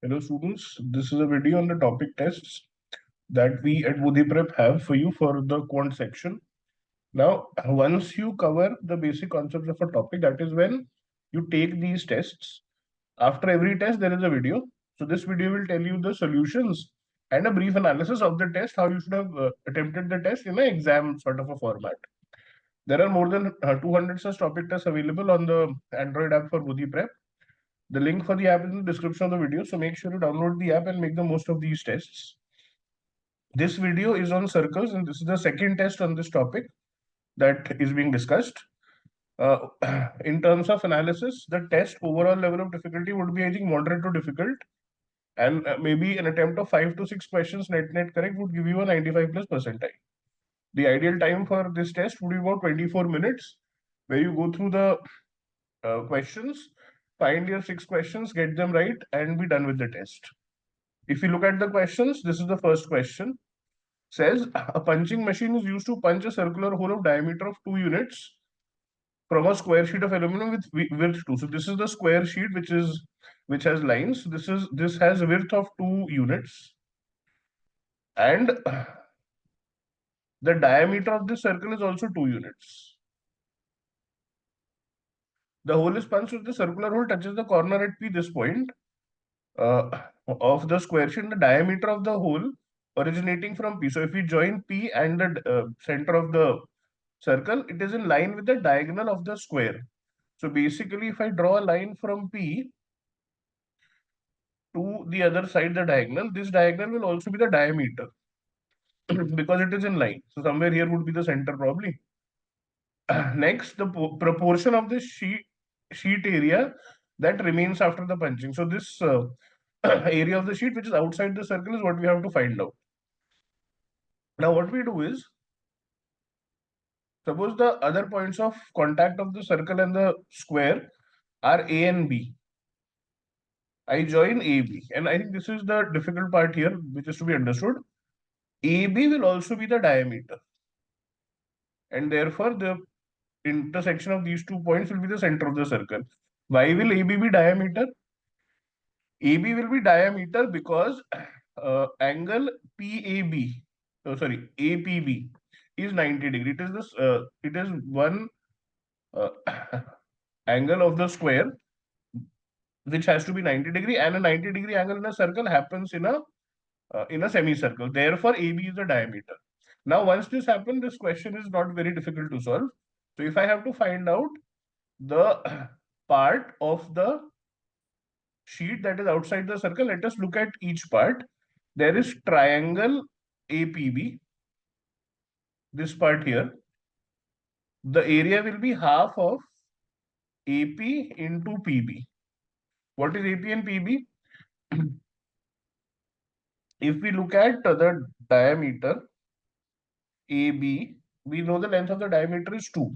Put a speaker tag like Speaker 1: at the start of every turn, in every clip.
Speaker 1: Hello students, this is a video on the topic tests that we at Bodhee Prep have for you for the quant section. Now, once you cover the basic concepts of a topic, that is when you take these tests. After every test, there is a video. So this video will tell you the solutions and a brief analysis of the test, how you should have attempted the test in an exam sort of a format. There are more than 200 such topic tests available on the Android app for Bodhee Prep. The link for the app is in the description of the video, so make sure you download the app and make the most of these tests. This video is on circles, and this is the second test on this topic that is being discussed. Uh, in terms of analysis, the test overall level of difficulty would be, I think, moderate to difficult, and maybe an attempt of 5 to 6 questions net correct would give you a 95 plus percentile. The ideal time for this test would be about 24 minutes, where you go through the questions, find your 6 questions, get them right, and be done with the test. If you look at the questions, this is the first question. Says a punching machine is used to punch a circular hole of diameter of 2 units from a square sheet of aluminum with width 2. So this is the square sheet which has lines. This has width of 2 units, and the diameter of this circle is also 2 units. The hole is punched with the circular hole touches the corner at P, this point uh, of the square sheet, the diameter of the hole originating from P. So if we join P and the center of the circle, it is in line with the diagonal of the square. So basically, if I draw a line from P to the other side, the diagonal, this diagonal will also be the diameter because it is in line. So somewhere here would be the center probably. Next, the proportion of the sheet area that remains after the punching. So this area of the sheet which is outside the circle is what we have to find out. Now what we do is, suppose the other points of contact of the circle and the square are A and B. I join AB, and I think this is the difficult part here, which is to be understood. AB will also be the diameter, and therefore the intersection of these 2 points will be the center of the circle. Why will AB be diameter? AB will be diameter because angle PAB, sorry, APB is 90 degree. It is this. It is one uh, angle of the square which has to be 90 degree, and a 90 degree angle in a circle happens in a semicircle. Therefore, AB is the diameter. Now, once this happens, this question is not very difficult to solve. So, if I have to find out the part of the sheet that is outside the circle, let us look at each part. There is triangle APB, this part here. The area will be half of AP into PB. What is AP and PB? If we look at the diameter AB, we know the length of the diameter is 2.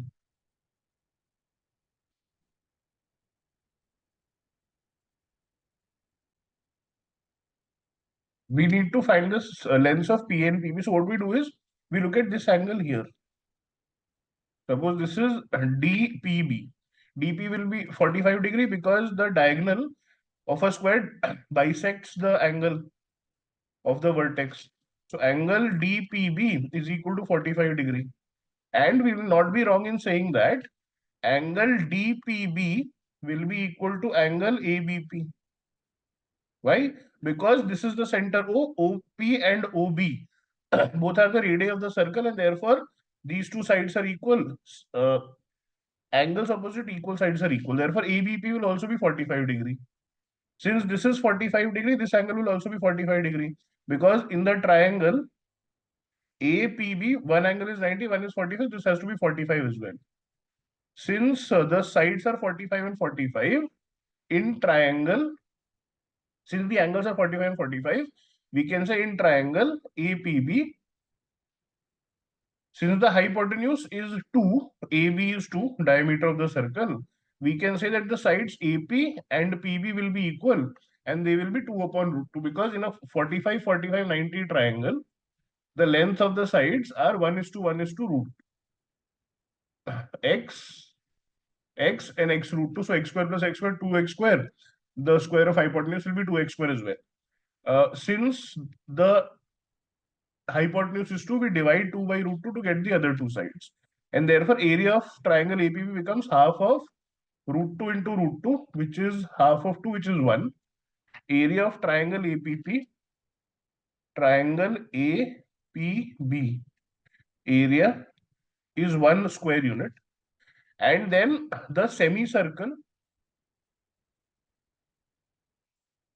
Speaker 1: We need to find this length of P and PB. So what we do is, we look at this angle here. Suppose this is DPB. DP will be 45 degree because the diagonal of a square bisects the angle of the vertex. So angle DPB is equal to 45 degree. And we will not be wrong in saying that angle DPB will be equal to angle ABP. Why? Because this is the center O, OP and OB. Both are the radii of the circle, and therefore these two sides are equal. Angles opposite equal sides are equal. Therefore, ABP will also be 45 degree. Since this is 45 degree, this angle will also be 45 degree. Because in the triangle APB, one angle is 90, one is 45, this has to be 45 as well. Since the sides are 45 and 45, in triangle, since the angles are 45 and 45, we can say in triangle APB, since the hypotenuse is 2, AB is 2, diameter of the circle, we can say that the sides AP and PB will be equal, and they will be 2 upon root 2, because in a 45, 45, 90 triangle, the length of the sides are 1:1 root x and x root 2. So x square plus x square, 2x square. the square of hypotenuse will be 2x square as well. Since the hypotenuse is 2, we divide 2 by root 2 to get the other two sides. And therefore, area of triangle APB becomes half of root 2 into root 2, which is half of 2, which is 1. Area of triangle APP, triangle APB, area is 1 square unit. And then the semicircle,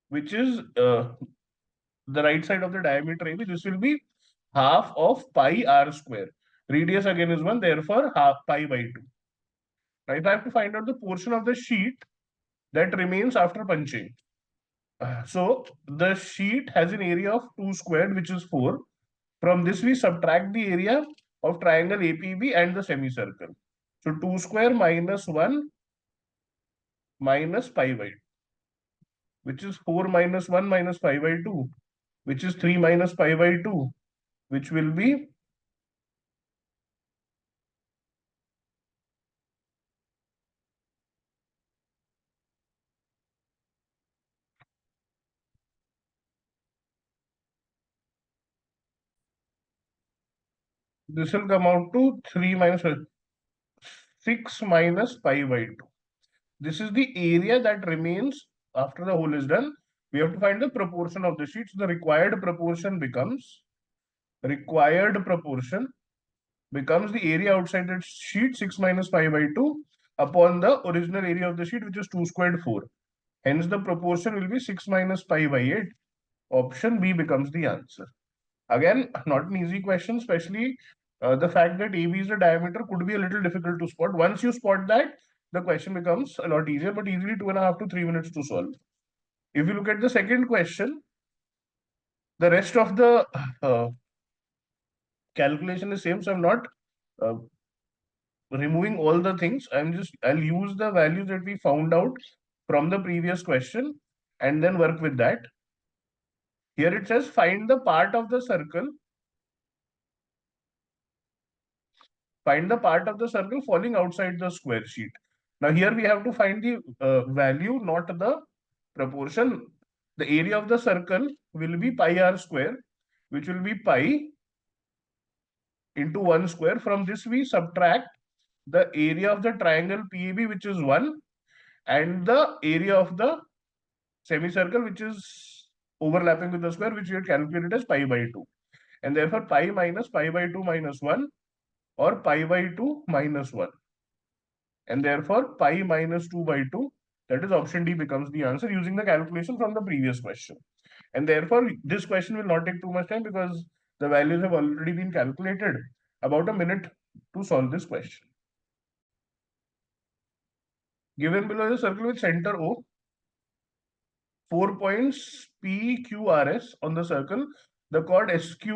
Speaker 1: which is the right side of the diameter AB, this will be half of pi r square. Radius again is 1, therefore half pi by 2. Now, if I have to find out the portion of the sheet that remains after punching. So the sheet has an area of 2 squared, which is 4. From this, we subtract the area of triangle APB and the semicircle. So 2 square minus 1 minus pi by 2, which is 4 minus 1 minus pi by 2, which is 3 minus pi by 2, which will be this will come out to 3 minus 6 minus pi by 2. This is the area that remains after the whole is done. We have to find the proportion of the sheet. So the required proportion becomes the area outside the sheet 6 minus pi by 2 upon the original area of the sheet, which is 2 squared 4. Hence the proportion will be 6 minus pi by 8. Option B becomes the answer. Again, not an easy question, especially the fact that AB is the diameter could be a little difficult to spot. Once you spot that, the question becomes a lot easier, but easily 2.5 to 3 minutes to solve. If you look at the second question, the rest of the calculation is same, so I'm not uh, removing all the things. I'll use the values that we found out from the previous question and then work with that. Here it says find the part of the circle falling outside the square sheet. Now here we have to find the value, not the proportion. The area of the circle will be pi r square, which will be pi into 1 square. From this we subtract the area of the triangle PAB, which is 1, and the area of the semicircle, which is overlapping with the square, which we had calculated as pi by 2. And therefore pi minus pi by 2 minus 1, or pi by 2 minus 1. And therefore pi minus 2 by 2, that is option D, becomes the answer using the calculation from the previous question. And therefore this question will not take too much time because the values have already been calculated. About a minute to solve this question. Given below is a circle with center O, 4 points P, Q, R, S on the circle. The chord SQ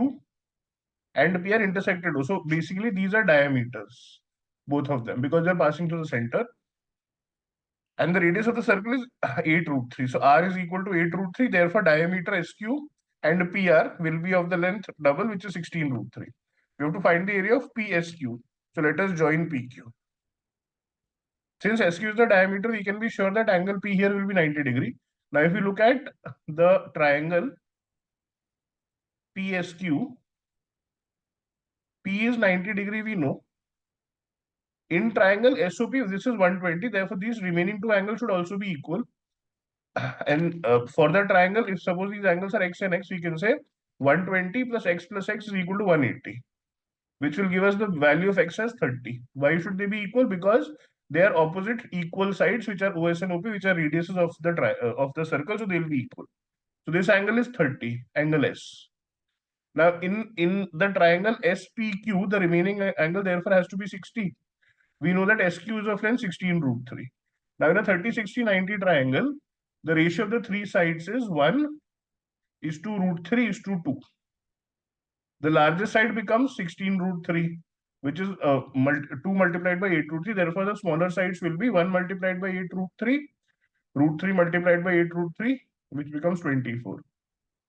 Speaker 1: and P are intersected O. So basically these are diameters, both of them, because they're passing through the center. And the radius of the circle is 8 root 3. So R is equal to 8 root 3. Therefore, diameter SQ and PR will be of the length double, which is 16 root 3. We have to find the area of PSQ. So let us join PQ. Since SQ is the diameter, we can be sure that angle P here will be 90 degree. Now, if we look at the triangle PSQ, P is 90 degree, we know. In triangle SOP, this is 120. Therefore, these remaining two angles should also be equal. And for the triangle, if suppose these angles are x and x, we can say 120 plus x is equal to 180, which will give us the value of x as 30. Why should they be equal? Because they are opposite equal sides, which are OS and OP, which are radiuses of the circle, so they will be equal. So this angle is 30, angle S. Now in the triangle SPQ, the remaining angle therefore has to be 60. We know that SQ is of length 16 root 3. Now in a 30, 60, 90 triangle, the ratio of the three sides is 1 is to root 3 is to 2. The largest side becomes 16 root 3, which is 2 multiplied by 8 root 3. Therefore, the smaller sides will be 1 multiplied by 8 root 3 multiplied by 8 root 3, which becomes 24.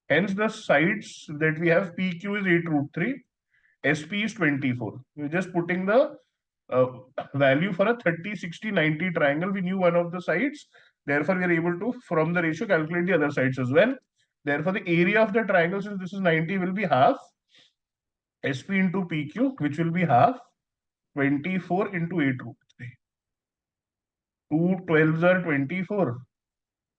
Speaker 1: Hence, the sides that we have PQ is 8 root 3, SP is 24. We're just putting the value for a 30, 60, 90 triangle. We knew one of the sides. Therefore, we are able to, from the ratio, calculate the other sides as well. Therefore, the area of the triangle, since this is 90, will be half SP into PQ, which will be half 24 into 8 root 3. 2 12s are 24.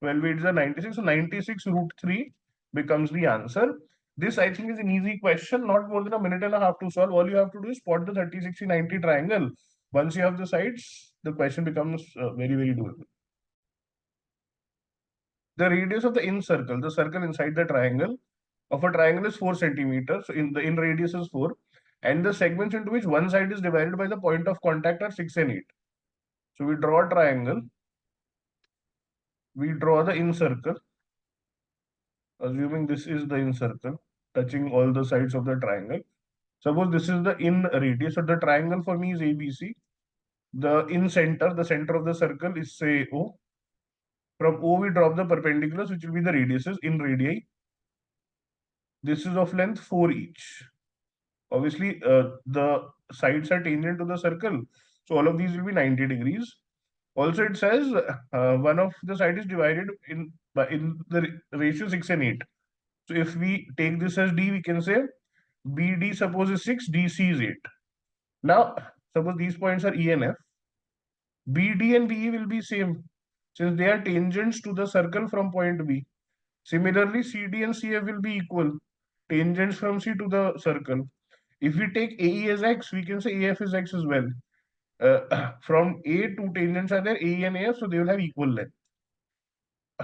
Speaker 1: 12 8s are 96. So 96 root 3 becomes the answer. This, I think, is an easy question, not more than a minute and a half to solve. All you have to do is spot the 30, 60, 90 triangle. Once you have the sides, the question becomes very, very doable. The radius of the in circle, the circle inside the triangle of a triangle is 4 centimeters. So in the in radius is 4. And the segments into which one side is divided by the point of contact are 6 and 8. So we draw a triangle. We draw the in circle, assuming this is the in circle, touching all the sides of the triangle. Suppose this is the in radius. So the triangle for me is ABC. The in center, the center of the circle is say O. From O we drop the perpendiculars, which will be the radiuses in radii. This is of length 4 each. Obviously, the sides are tangent to the circle. So all of these will be 90 degrees. Also, it says one of the side is divided in the ratio 6 and 8. So if we take this as D, we can say BD suppose is 6, DC is 8. Now, suppose these points are E and F. BD and BE will be same since they are tangents to the circle from point B. Similarly, CD and CF will be equal, tangents from C to the circle. If we take AE as X, we can say AF is X as well. From A, two tangents are there, AE and AF, so they will have equal length.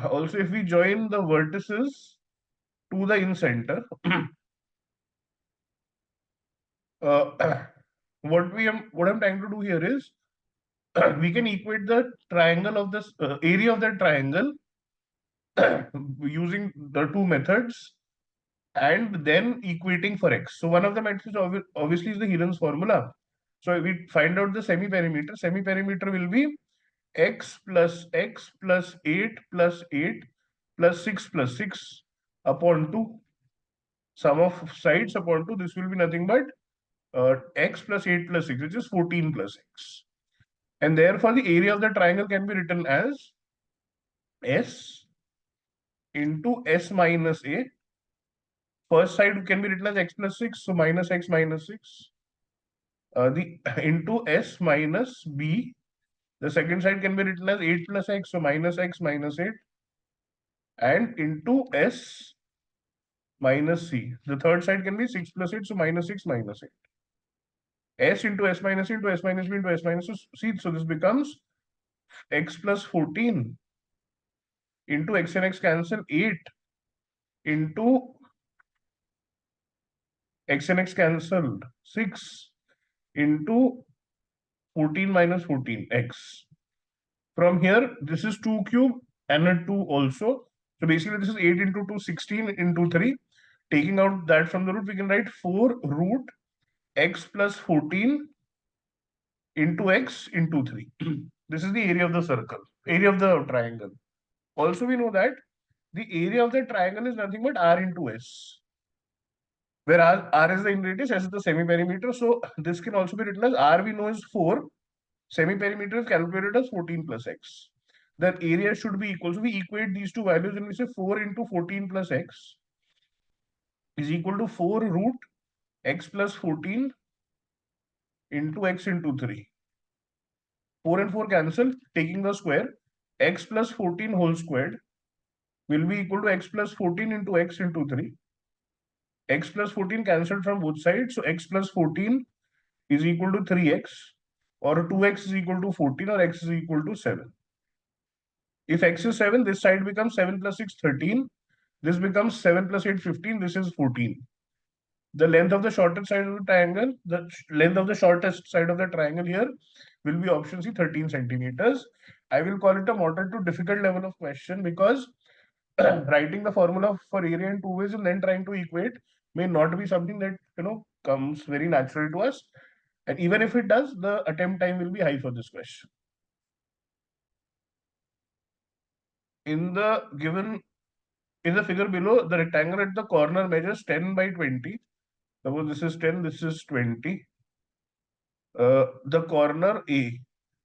Speaker 1: Also, if we join the vertices to the in center, what I'm trying to do here is we can equate the triangle of this area of that triangle using the two methods and then equating for x. So one of the methods obviously is the Heron's formula. So we find out the semi-perimeter. Semi-perimeter will be x plus 8 plus 8 plus 6 plus 6 upon 2. Sum of sides upon 2. This will be nothing but x plus 8 plus 6, which is 14 plus x. And therefore, the area of the triangle can be written as S into S minus A. First side can be written as x plus 6, so minus x minus 6. The into S minus B. The second side can be written as 8 plus x, so minus x minus 8. And into S minus C. The third side can be 6 plus 8, so minus 6 minus 8. S into S minus C into S minus B into S minus C. So this becomes x plus 14 into x and x cancel 8 into x and x cancelled 6 into 14 minus 14 x. From here, this is 2 cube and a 2 also. So basically, this is 8 into 2, 16 into 3. Taking out that from the root, we can write 4 root x plus 14 into x into 3. This is the area of the circle, area of the triangle. Also, we know that the area of the triangle is nothing but R into S. Where R is the in radius, S is the semi-perimeter. So this can also be written as R we know is 4. Semi-perimeter is calculated as 14 plus x. The area should be equal. So we equate these two values and we say 4 into 14 plus x is equal to 4 root x plus 14 into x into 3. 4 and 4 cancel, taking the square. X plus 14 whole squared will be equal to x plus 14 into x into 3. X plus 14 cancelled from both sides. So x plus 14 is equal to 3x, or 2x is equal to 14, or x is equal to 7. If x is 7, this side becomes 7 plus 6, 13. This becomes 7 plus 8, 15. This is 14. The length of the shortest side of the triangle, the length of the shortest side of the triangle here will be option C, 13 centimeters. I will call it a moderate to difficult level of question because writing the formula for area in two ways and then trying to equate may not be something that comes very natural to us. And even if it does, the attempt time will be high for this question. In the figure below, the rectangle at the corner measures 10 by 20. Suppose this is 10, this is 20. The corner A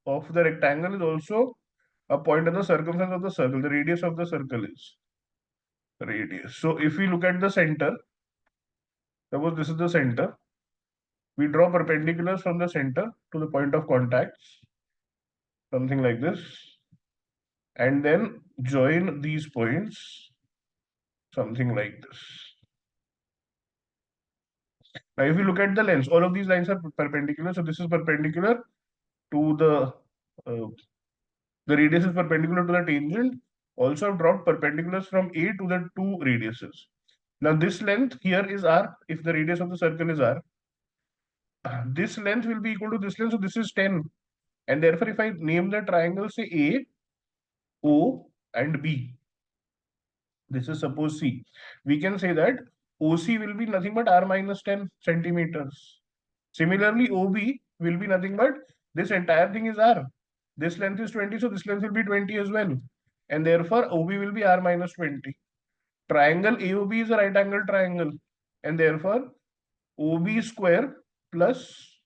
Speaker 1: of the rectangle is also a point on the circumference of the circle. The radius of the circle is radius. So if we look at the center, suppose this is the center, we draw perpendiculars from the center to the point of contacts, something like this, and then join these points, something like this. Now, if you look at the lengths, all of these lines are perpendicular. So this is perpendicular to the radius is perpendicular to the tangent. Also, I've dropped perpendiculars from A to the two radiuses. Now, this length here is R. If the radius of the circle is R, this length will be equal to this length. So this is 10. And therefore, if I name the triangle, say A, O, and B, this is suppose C. We can say that OC will be nothing but R minus 10 centimeters. Similarly, OB will be nothing but this entire thing is R. This length is 20, so this length will be 20 as well. And therefore, OB will be R minus 20. Triangle AOB is a right angle triangle. And therefore, OB square plus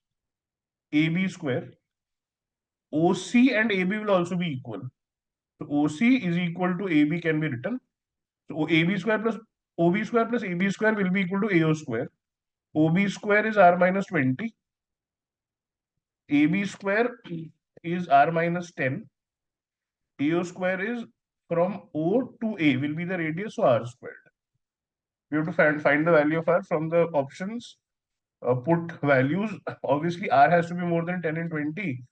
Speaker 1: AB square. OC and AB will also be equal. So OC is equal to AB can be written. So AB square plus OB square plus AB square will be equal to AO square. OB square is R minus 20. AB square is R minus 10. AO square is from O to A will be the radius, so R squared. We have to find the value of R from the options. Put values. Obviously, R has to be more than 10 and 20.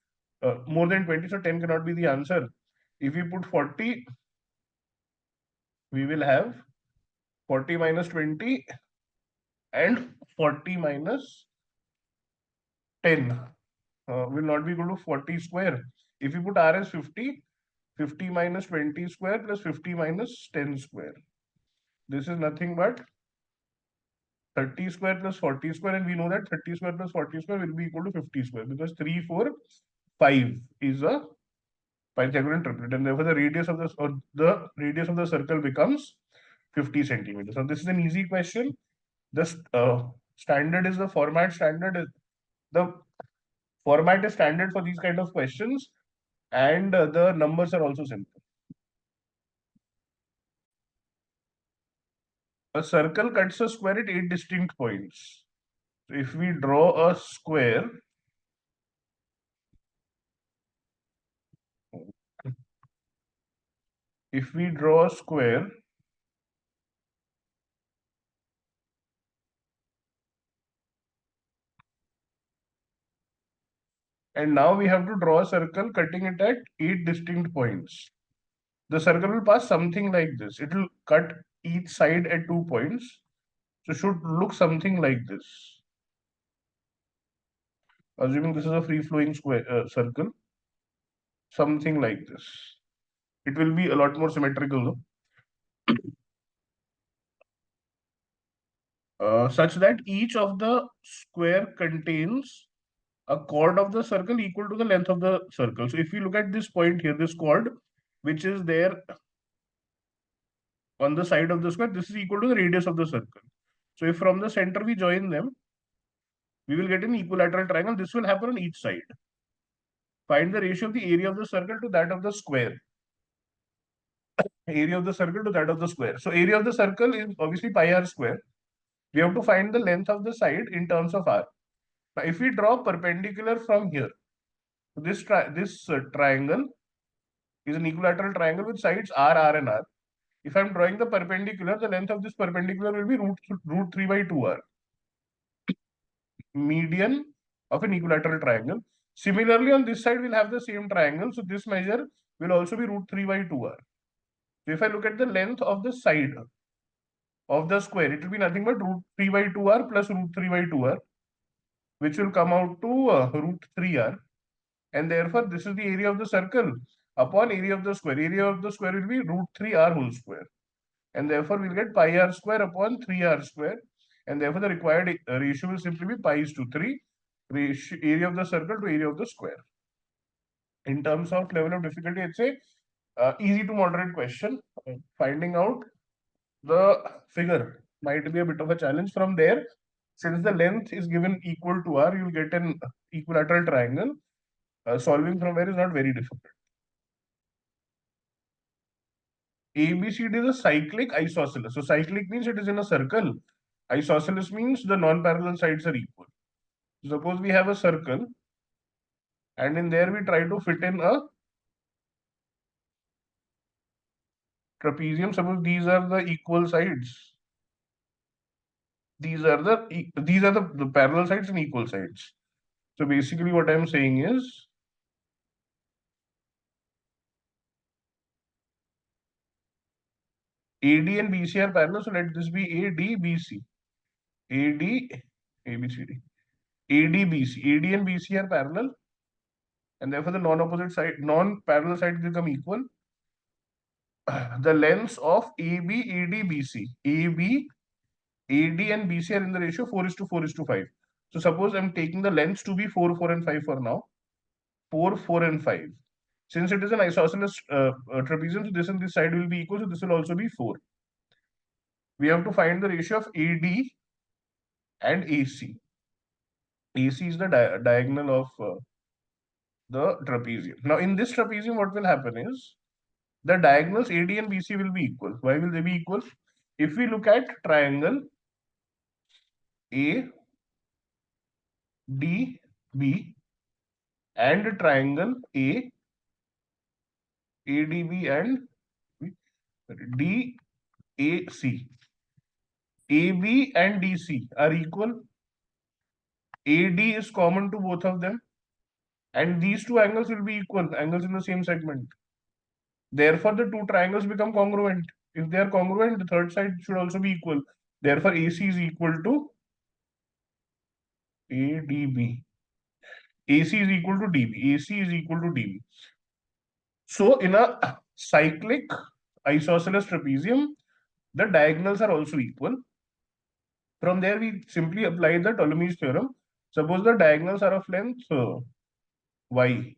Speaker 1: More than 20, so 10 cannot be the answer. If we put 40, we will have 40 minus 20 and 40 minus 10 will not be equal to 40 square. If you put R as 50, 50 minus 20 square plus 50 minus 10 square. This is nothing but 30 square plus 40 square, and we know that 30 square plus 40 square will be equal to 50 square because 3, 4, 5 is a Pythagorean triplet, and therefore the radius of the circle becomes 50 centimeters. So this is an easy question. The standard is the format standard. The format is standard for these kind of questions, and the numbers are also simple. A circle cuts a square at 8 distinct points. So if we draw a square, if we draw a square, and now we have to draw a circle cutting it at 8 distinct points. The circle will pass something like this. It will cut each side at 2 points. So should look something like this. Assuming this is a free-flowing square circle, something like this. It will be a lot more symmetrical though. Such that each of the square contains a chord of the circle equal to the length of the circle. So if you look at this point here, this chord, which is there on the side of the square, this is equal to the radius of the circle. So if from the center we join them, we will get an equilateral triangle. This will happen on each side. Find the ratio of the area of the circle to that of the square. Area of the circle to that of the square. So area of the circle is obviously pi r square. We have to find the length of the side in terms of r. Now, if we draw perpendicular from here, this triangle is an equilateral triangle with sides r, r, and r. If I'm drawing the perpendicular, the length of this perpendicular will be root 3 by 2r. Median of an equilateral triangle. Similarly, on this side, we'll have the same triangle. So this measure will also be root 3 by 2r. So if I look at the length of the side of the square, it will be nothing but root 3 by 2r plus root 3 by 2r, which will come out to root 3r. And therefore, this is the area of the circle upon area of the square. Area of the square will be root 3r whole square. And therefore, we'll get pi r square upon 3r square. And therefore, the required ratio will simply be pi is to 3, ratio, area of the circle to area of the square. In terms of level of difficulty, it's a easy to moderate question. Finding out the figure might be a bit of a challenge. From there, since the length is given equal to r, you'll get an equilateral triangle. Solving from where is not very difficult. ABCD is a cyclic isosceles. So cyclic means it is in a circle. Isosceles means the non-parallel sides are equal. Suppose we have a circle and in there we try to fit in a trapezium. Suppose these are the equal sides. These are the parallel sides and equal sides. So basically what I'm saying is AD and BC are parallel. So let this be AD, BC. AD, ABCD. AD, BC. AD and BC are parallel. And therefore the non-parallel sides become equal. The lengths of AB, AD, BC. AB, AD and BC are in the ratio 4 is to 4 is to 5. So suppose I'm taking the lengths to be 4, 4 and 5 for now. 4, 4 and 5. Since it is an isosceles trapezium, so this and this side will be equal, so this will also be 4. We have to find the ratio of AD and AC. AC is the diagonal of the trapezium. Now, in this trapezium, what will happen is the diagonals AD and BC will be equal. Why will they be equal? If we look at triangle ADB and triangle ADB and DAC, AB and DC are equal. AD is common to both of them, and these two angles will be equal, angles in the same segment. Therefore, the two triangles become congruent. If they are congruent, the third side should also be equal. Therefore, AC is equal to ADB. AC is equal to DB. AC is equal to DB. So, in a cyclic isosceles trapezium, the diagonals are also equal. From there, we simply apply the Ptolemy's theorem. Suppose the diagonals are of length y.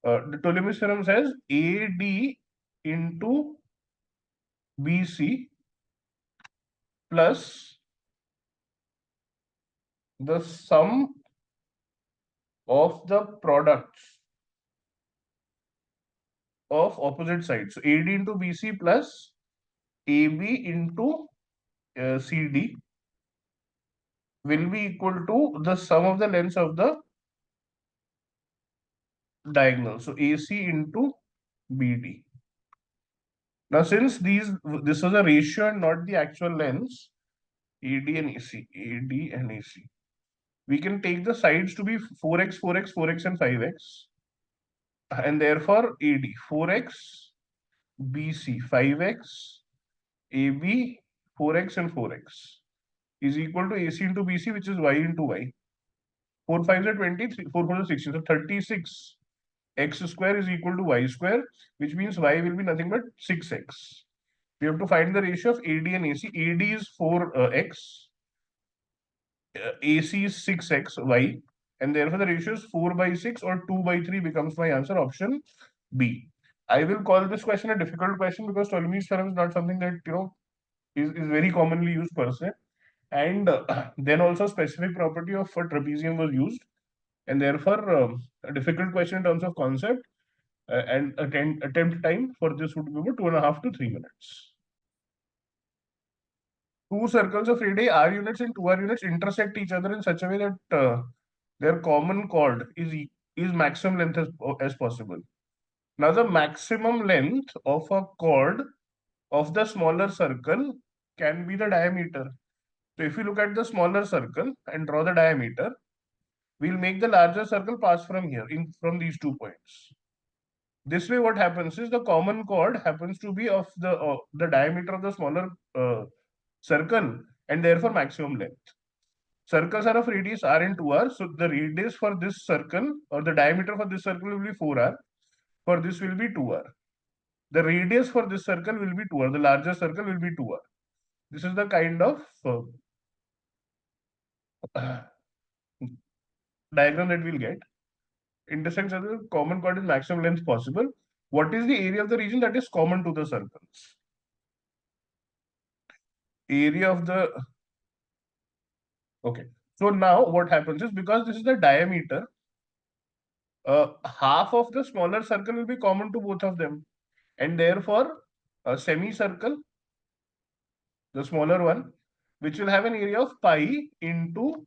Speaker 1: The Ptolemy's theorem says AD into BC plus the sum of the products of opposite sides. So AD into BC plus AB into CD will be equal to the sum of the lengths of the diagonal. So AC into BD. Now, since this was a ratio and not the actual lengths, AD and AC, AD and AC, we can take the sides to be 4x, 4x, 4x, and 5x, and therefore AD 4x, BC 5x, AB 4x and 4x is equal to AC into BC, which is y into y. 4 5s are 20, 4 4 is 16. So 36 x square is equal to y square, which means y will be nothing but 6x. We have to find the ratio of AD and AC. AD is 4x, AC is 6x, y, and therefore the ratio is 4 by 6 or 2 by 3 becomes my answer, option B. I will call this question a difficult question because Ptolemy's theorem is not something that is very commonly used per se. And then also specific property of a trapezium was used, and therefore a difficult question in terms of concept, and attempt time for this would be about 2.5 to 3 minutes. Two circles of radii R units and 2R units intersect each other in such a way that their common chord is maximum length as possible. Now, the maximum length of a chord of the smaller circle can be the diameter. So, if you look at the smaller circle and draw the diameter, we'll make the larger circle pass from here, from these 2 points. This way, what happens is the common chord happens to be of the diameter of the smaller circle, and therefore maximum length. Circles are of radius r and 2r, so the radius for this circle or the diameter for this circle will be 4r. For this will be 2r. The radius for this circle will be 2r. The larger circle will be 2r. This is the kind of diagram that we'll get. Intersects of the common chord is maximum length possible. What is the area of the region that is common to the circles? Area of the... Okay. So now what happens is, because this is the diameter, half of the smaller circle will be common to both of them. And therefore, a semicircle, the smaller one, which will have an area of pi into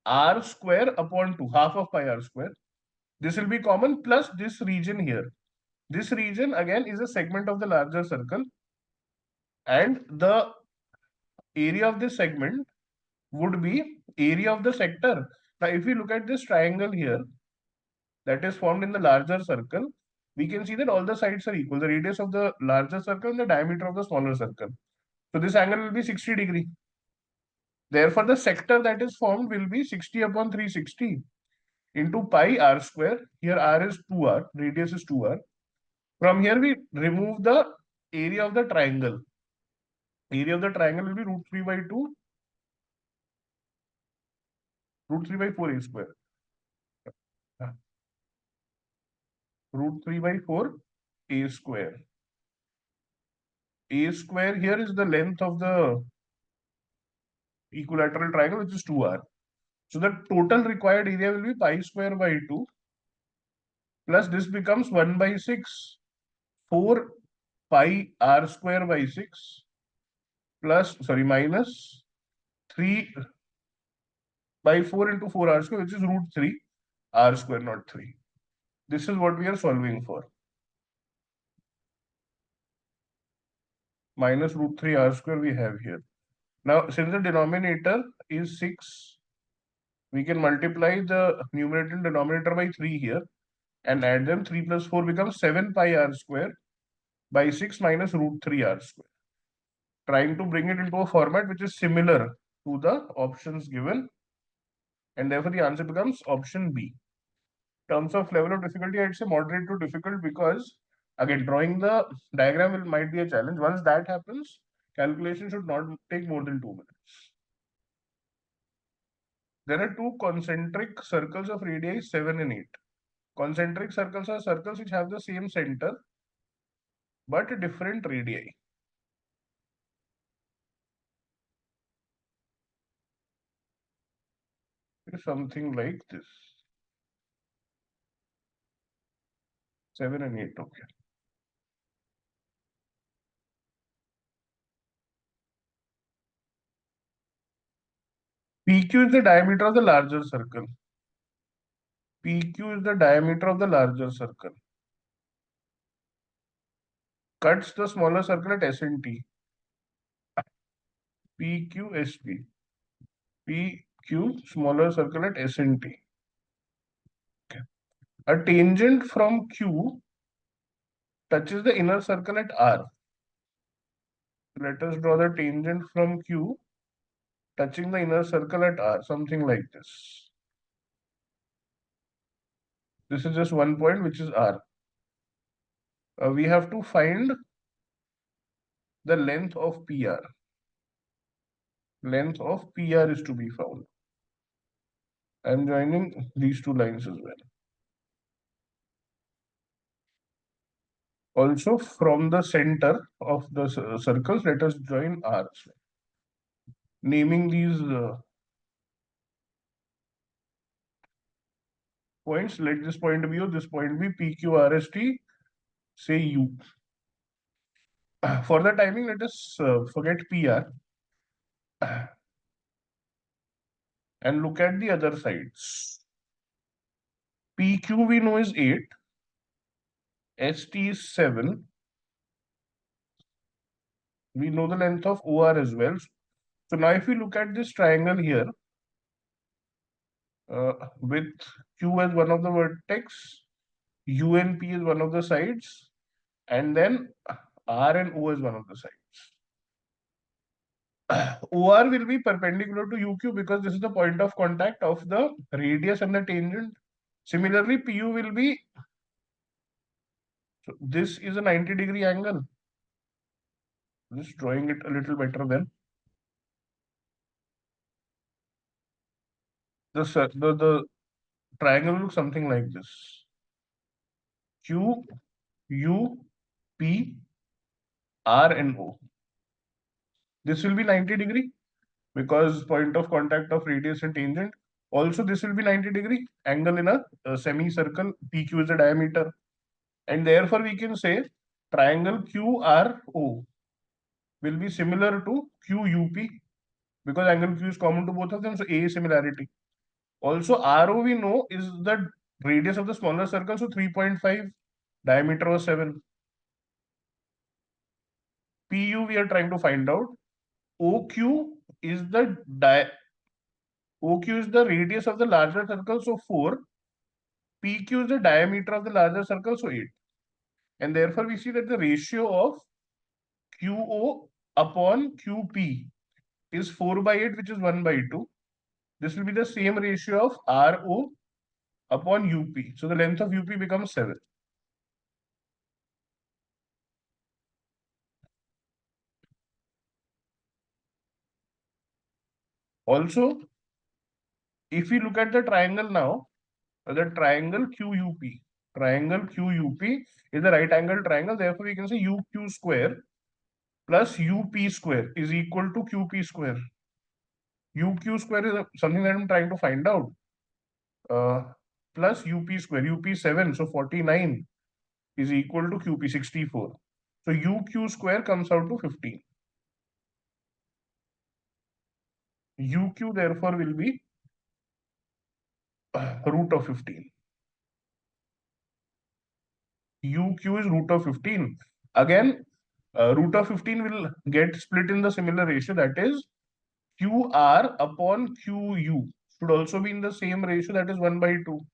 Speaker 1: r square upon 2, half of pi r square. This will be common plus this region here. This region again is a segment of the larger circle, and the area of this segment would be area of the sector. Now, if we look at this triangle here that is formed in the larger circle, we can see that all the sides are equal. The radius of the larger circle and the diameter of the smaller circle. So this angle will be 60 degree. Therefore, the sector that is formed will be 60 upon 360 into pi r square. Here r is 2r, radius is 2r. From here we remove the area of the triangle. Area of the triangle will be root 3 by 2, root 3 by 4 a square. Root 3 by 4 a square. A square here is the length of the equilateral triangle, which is 2r. So the total required area will be pi square by 2 plus this becomes 1 by 6, 4 pi r square by 6 plus, sorry, minus 3 by 4 into 4 r square, which is root 3 r square, not 3. This is what we are solving for. Minus root 3 r square we have here. Now, since the denominator is 6, we can multiply the numerator and denominator by 3 here and add them. 3 plus 4 becomes 7 pi r square by 6 minus root 3 r square. Trying to bring it into a format which is similar to the options given, and therefore the answer becomes option B. In terms of level of difficulty, I'd say moderate to difficult, because again, drawing the diagram might be a challenge. Once that happens, calculation should not take more than 2 minutes. There are two concentric circles of radii 7 and 8. Concentric circles are circles which have the same center but different radii. Something like this. 7 and 8, okay. PQ is the diameter of the larger circle. PQ is the diameter of the larger circle. Cuts the smaller circle at S and T. PQSP. PQ, smaller circle at S and T. Okay. A tangent from Q touches the inner circle at R. Let us draw the tangent from Q touching the inner circle at R, something like this. This is just one point, which is R. We have to find the length of PR. Length of PR is to be found. I am joining these two lines as well. Also, from the center of the circles, let us join R. Naming these points, let this point be O, this point be PQRST, say U. For the timing, let us forget PR and look at the other sides. PQ we know is 8, ST is 7. We know the length of OR as well. So now if we look at this triangle here, with Q as one of the vertex, U and P is one of the sides, and then R and O is one of the sides. OR will be perpendicular to UQ because this is the point of contact of the radius and the tangent. Similarly, PU will be, so this is a 90-degree angle. Just drawing it a little better then. The triangle looks something like this. Q, U, P, R and O. This will be 90 degree because point of contact of radius and tangent. Also, this will be 90-degree angle in a semicircle. PQ is the diameter. And therefore, we can say triangle QRO will be similar to QUP because angle Q is common to both of them. So A is similarity. Also, RO we know is the radius of the smaller circle. So 3.5, diameter was 7. PU we are trying to find out. OQ is the OQ is the radius of the larger circle, so 4. PQ is the diameter of the larger circle, so 8. And therefore, we see that the ratio of QO upon QP is 4 by 8, which is 1 by 2. This will be the same ratio of RO upon UP. So the length of UP becomes 7. Also, if we look at the triangle now, the triangle QUP is a right angle triangle. Therefore, we can say UQ square plus UP square is equal to QP square. UQ square is something that I'm trying to find out. Plus UP square, UP 7, so 49 is equal to QP 64. So UQ square comes out to 15. UQ therefore will be root of 15. UQ is root of 15. Again, root of 15 will get split in the similar ratio, that is QR upon QU should also be in the same ratio, that is 1 by 2.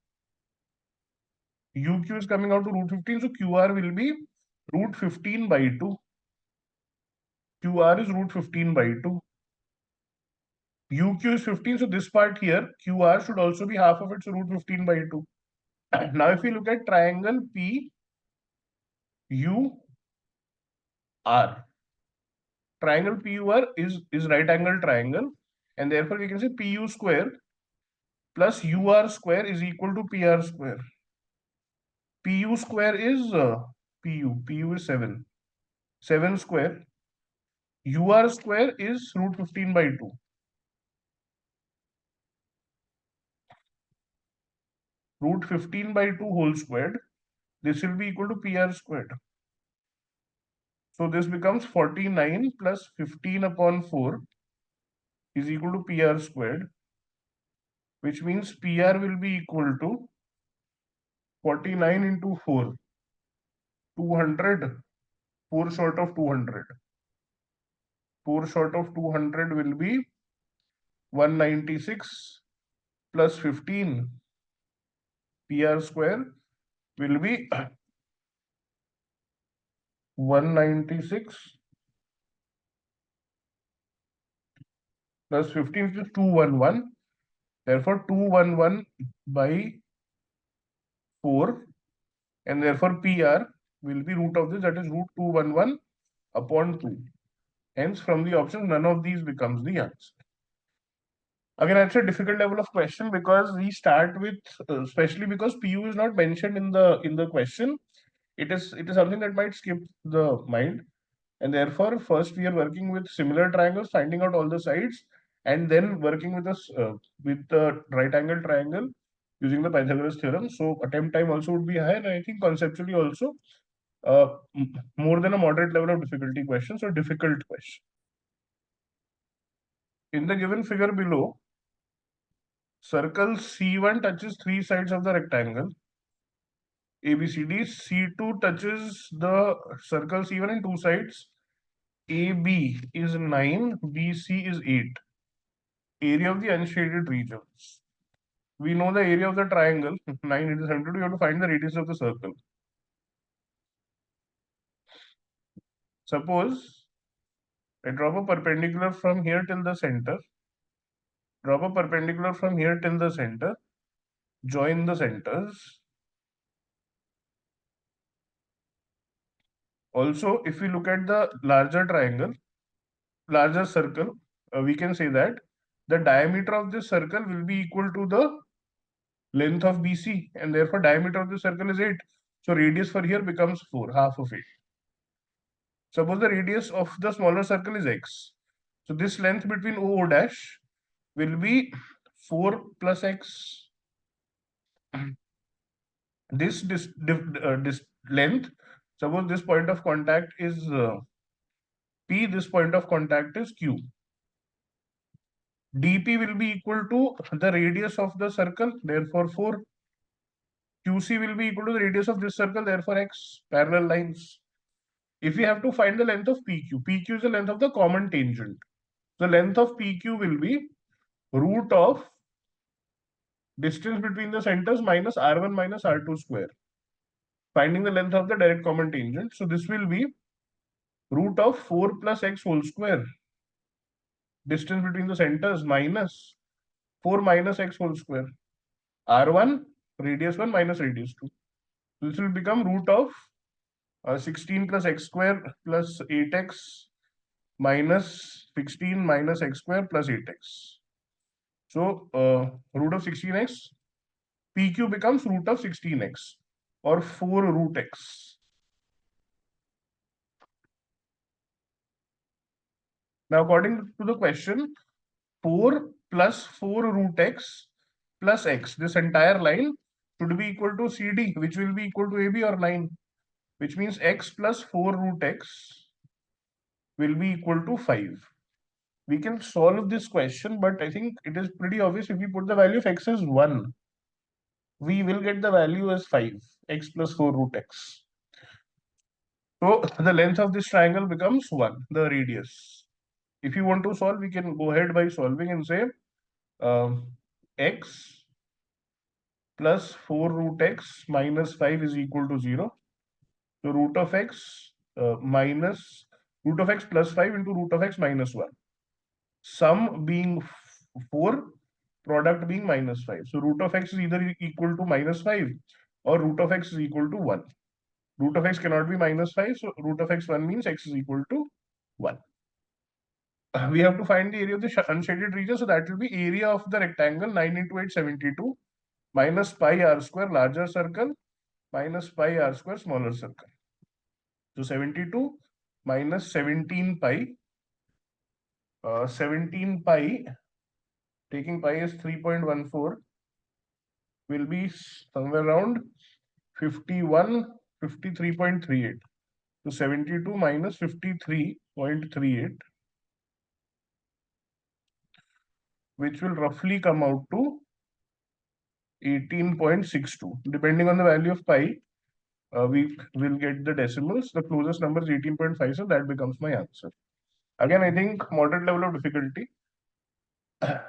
Speaker 1: UQ is coming out to root 15, so QR will be root 15 by 2. QR is root 15 by 2. UQ is 15, so this part here, QR should also be half of it, so root 15 by 2. Now, if we look at triangle PUR, triangle PUR is right angle triangle, and therefore we can say PU square plus UR square is equal to PR square. PU square is PU is 7. 7 square. UR square is root 15 by 2. Root 15 by 2 whole squared. This will be equal to PR squared. So this becomes 49 plus 15 upon 4 is equal to PR squared, which means PR will be equal to 49 into 4, 200, 4 short of 200. 4 short of 200 will be 196 plus 15 PR square will be 196 plus 15 is 211. Therefore, 211 by 4, and therefore PR will be root of this, that is root 211 upon 2. Hence, from the options, none of these becomes the answer. Again, it's a difficult level of question because we start with, especially because PU is not mentioned in the question. It is something that might skip the mind, and therefore, first we are working with similar triangles, finding out all the sides, and then working with us with the right angle triangle using the Pythagoras theorem. So attempt time also would be high, and I think conceptually also more than a moderate level of difficulty question, so difficult question. In the given figure below, circle C1 touches 3 sides of the rectangle ABCD. C2 touches the circle C1 and 2 sides. AB is 9, BC is 8. Area of the unshaded regions. We know the area of the triangle, 9 into 72. We have to find the radius of the circle. Suppose I drop a perpendicular from here till the center. Drop a perpendicular from here till the center. Join the centers. Also, if we look at the larger triangle, larger circle, we can say that the diameter of this circle will be equal to the length of BC, and therefore diameter of the circle is 8. So radius for here becomes 4, half of 8. Suppose the radius of the smaller circle is x. So this length between O dash will be 4 plus x, this length, suppose this point of contact is P, this point of contact is Q. dP will be equal to the radius of the circle, therefore 4. QC will be equal to the radius of this circle, therefore x, parallel lines. If we have to find the length of PQ, PQ is the length of the common tangent. The length of PQ will be root of distance between the centers minus R1 minus R2 square. Finding the length of the direct common tangent. So this will be root of 4 plus x whole square. Distance between the centers minus 4 minus x whole square. R1, radius 1 minus radius 2. This will become root of 16 plus x square plus 8x minus 16 minus x square plus 8x. So root of 16x, PQ becomes root of 16x or 4 root x. Now, according to the question, 4 plus 4 root x plus x, this entire line should be equal to CD, which will be equal to AB or 9, which means x plus 4 root x will be equal to 5. We can solve this question, but I think it is pretty obvious. If we put the value of x as 1, we will get the value as 5, x plus 4 root x. So the length of this triangle becomes 1, the radius. If you want to solve, we can go ahead by solving and say x plus 4 root x minus 5 is equal to 0. So root of x minus root of x plus 5 into root of x minus 1. Sum being 4, product being minus 5. So root of x is either equal to minus 5 or root of x is equal to 1. Root of x cannot be minus 5, so root of x1 means x is equal to 1. We have to find the area of the unshaded region, so that will be area of the rectangle 9 into 8, 72 minus pi r square larger circle minus pi r square smaller circle. So 72 minus 17 pi, 17 pi, taking pi as 3.14, will be somewhere around 51, 53.38. So 72 minus 53.38, which will roughly come out to 18.62. Depending on the value of pi, we will get the decimals. The closest number is 18.5, so that becomes my answer. Again, I think moderate level of difficulty.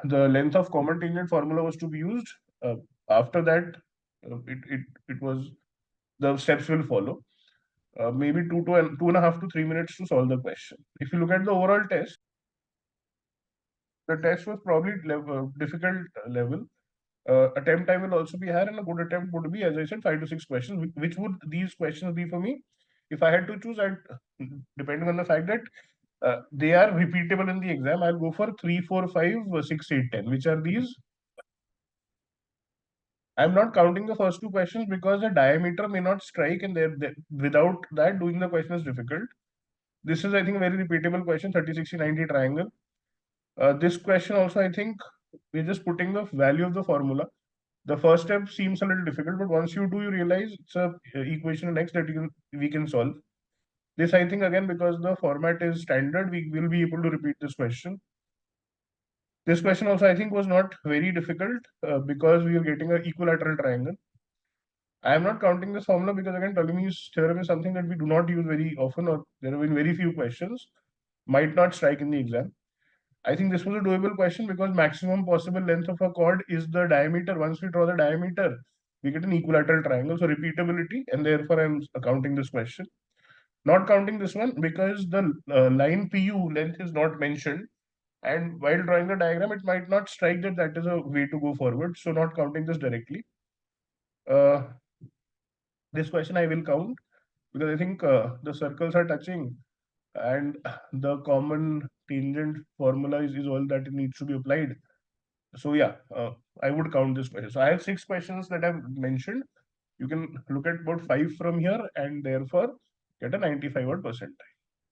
Speaker 1: The length of common tangent formula was to be used. After that, it was the steps will follow. Maybe 2.5 to 3 minutes to solve the question. If you look at the overall test, the test was probably difficult level. Attempt time will also be higher, and a good attempt would be, as I said, 5 to 6 questions. Which would these questions be for me? If I had to choose, depending on the fact that they are repeatable in the exam, I'll go for 3, 4, 5, 6, 8, 10. Which are these? I'm not counting the first two questions because the diameter may not strike, and without that, doing the question is difficult. This is, I think, a very repeatable question, 30, 60, 90 triangle. This question also, I think, we're just putting the value of the formula. The first step seems a little difficult, but once you do, you realize it's a equation in X that we can solve. This, I think, again, because the format is standard, we will be able to repeat this question. This question also, I think, was not very difficult because we are getting an equilateral triangle. I am not counting this formula because, again, Ptolemy's theorem is something that we do not use very often, or there have been very few questions, might not strike in the exam. I think this was a doable question because maximum possible length of a chord is the diameter. Once we draw the diameter, we get an equilateral triangle. So repeatability, and therefore I'm counting this question. Not counting this one because the line PU length is not mentioned. And while drawing the diagram, it might not strike that that is a way to go forward. So not counting this directly. This question I will count because I think the circles are touching and the common tangent formula is all that needs to be applied. So yeah, I would count this question. So I have 6 questions that I've mentioned. You can look at about 5 from here and therefore get a 95 odd percentile.